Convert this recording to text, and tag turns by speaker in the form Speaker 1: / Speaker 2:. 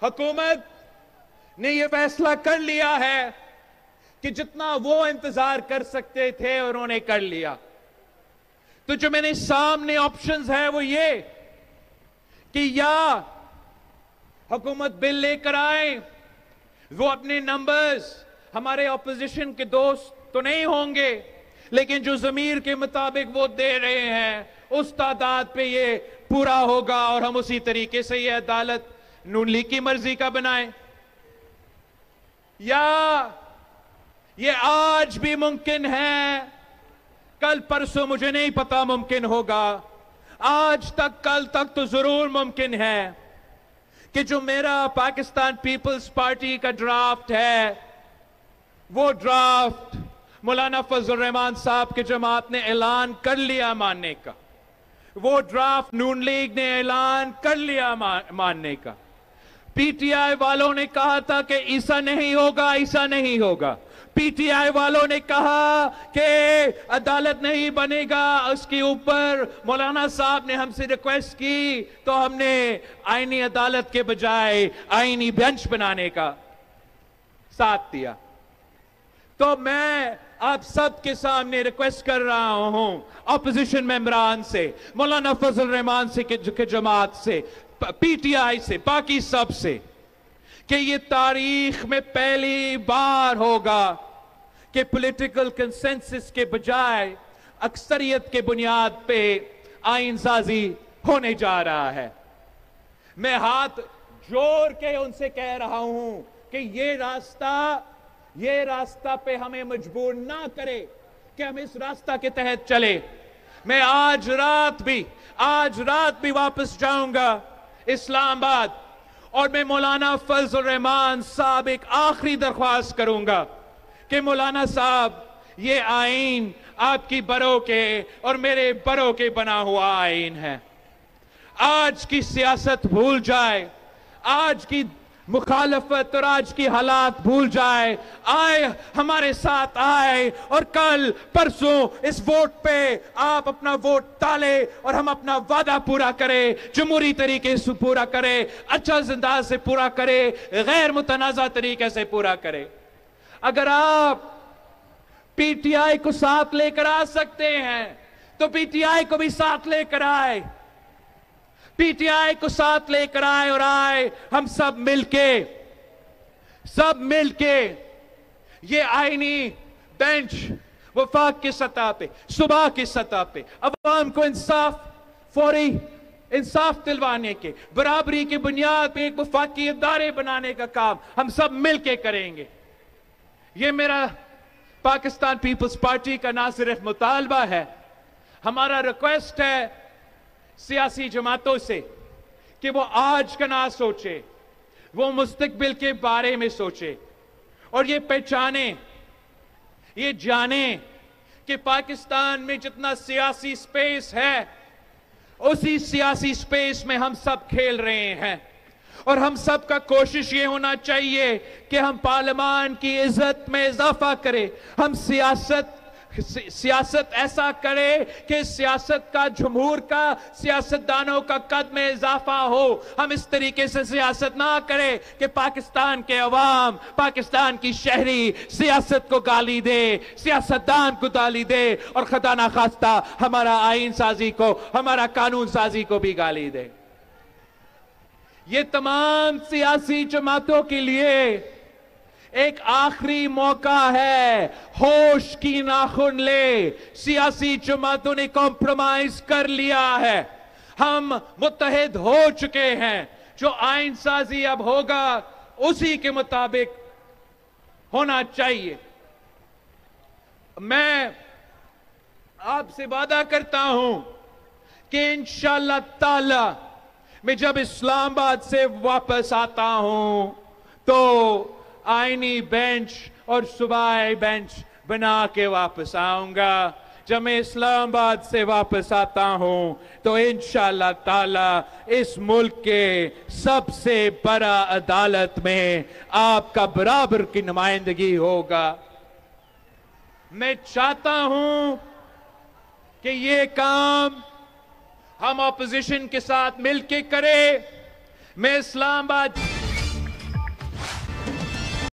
Speaker 1: हुकूमत ने यह फैसला कर लिया है कि जितना वो इंतजार कर सकते थे उन्होंने कर लिया। तो जो मेरे सामने ऑप्शंस है वो ये कि या हुकूमत बिल लेकर आए, वो अपने नंबर्स हमारे ऑपोजिशन के दोस्त तो नहीं होंगे, लेकिन जो ज़मीर के मुताबिक वो दे रहे हैं उस तादाद पे ये पूरा होगा और हम उसी तरीके से ये अदालत नून लीग की मर्जी का बनाए। या ये आज भी मुमकिन है, कल परसों मुझे नहीं पता मुमकिन होगा, आज तक कल तक तो जरूर मुमकिन है कि जो मेरा पाकिस्तान पीपल्स पार्टी का ड्राफ्ट है वो ड्राफ्ट मौलाना फजल रहमान साहब की जमात ने ऐलान कर लिया मानने का, वो ड्राफ्ट नून लीग ने ऐलान कर लिया मानने का। पीटीआई वालों ने कहा था कि ऐसा नहीं होगा, ऐसा नहीं होगा। पीटीआई वालों ने कहा कि अदालत नहीं बनेगा, उसके ऊपर मौलाना साहब ने हमसे रिक्वेस्ट की तो हमने आईनी अदालत के बजाय आईनी बेंच बनाने का साथ दिया। तो मैं आप सबके सामने रिक्वेस्ट कर रहा हूं ऑपोजिशन मेंबरान से, मौलाना फजल रहमान से के जमात से, पीटीआई से, बाकी सब से, कि ये तारीख में पहली बार होगा कि पॉलिटिकल कंसेंसस के बजाय अक्सरियत के बुनियाद पे आईन साजी होने जा रहा है। मैं हाथ जोड़ के उनसे कह रहा हूं कि ये रास्ता पे हमें मजबूर ना करे कि हम इस रास्ता के तहत चले। मैं आज रात भी वापस जाऊंगा इस्लामाबाद और मैं मौलाना फजल रहमान साहब एक आखिरी दरख्वास्त करूंगा कि मौलाना साहब, ये आईन आपकी बरों के और मेरे बरों के बना हुआ आईन है। आज की सियासत भूल जाए, आज की मुखालफत और आज की हालात भूल जाए, आए हमारे साथ आए और कल परसों इस वोट पे आप अपना वोट डाले और हम अपना वादा पूरा करें, जमहूरी तरीके से पूरा करें, अच्छा अंदाज से पूरा करें, गैर मुतनाज़ा तरीके से पूरा करें। अगर आप पीटीआई को साथ लेकर आ सकते हैं तो पीटीआई को भी साथ लेकर आए, पीटीआई को साथ लेकर आए और हम सब मिलके ये आईनी बेंच वफाक की सतह पे, सुबह की सतह पे अवाम को फौरी इंसाफ दिलवाने के, बराबरी की बुनियाद पे एक वफाकी इदारे बनाने का काम हम सब मिलके करेंगे। ये मेरा पाकिस्तान पीपल्स पार्टी का ना सिर्फ मुतालबा है, हमारा रिक्वेस्ट है सियासी जमातों से कि वो आज का ना सोचे, वो मुस्तकबिल के बारे में सोचे और ये पहचाने, ये जाने कि पाकिस्तान में जितना सियासी स्पेस है उसी सियासी स्पेस में हम सब खेल रहे हैं और हम सब का कोशिश ये होना चाहिए कि हम पार्लियामान की इज्जत में इजाफा करें, हम सियासत ऐसा करे कि सियासत का, जमहूर का, सियासतदानों का कद में इजाफा हो। हम इस तरीके से सियासत ना करें कि पाकिस्तान के अवाम, पाकिस्तान की शहरी सियासत को गाली दे, सियासतदान को गाली दे और खुदा ना खास्ता हमारा आईन साजी को, हमारा कानून साजी को भी गाली दे। ये तमाम सियासी जमातों के लिए एक आखिरी मौका है, होश की नाखुन ले। सियासी जमातों ने कॉम्प्रोमाइज कर लिया है, हम मुत्तहिद हो चुके हैं, जो आईन साजी अब होगा उसी के मुताबिक होना चाहिए। मैं आपसे वादा करता हूं कि इंशाअल्लाह ताला मैं जब इस्लामाबाद से वापस आता हूं तो आईनी बेंच और सूबाई बेंच बना के वापस आऊंगा। जब मैं इस्लामाबाद से वापस आता हूं तो इंशाअल्लाह ताला इस मुल्क के सबसे बड़ा अदालत में आपका बराबर की नुमाइंदगी होगा। मैं चाहता हूं कि ये काम हम ऑपोजिशन के साथ मिलकर करें। मैं इस्लामाबाद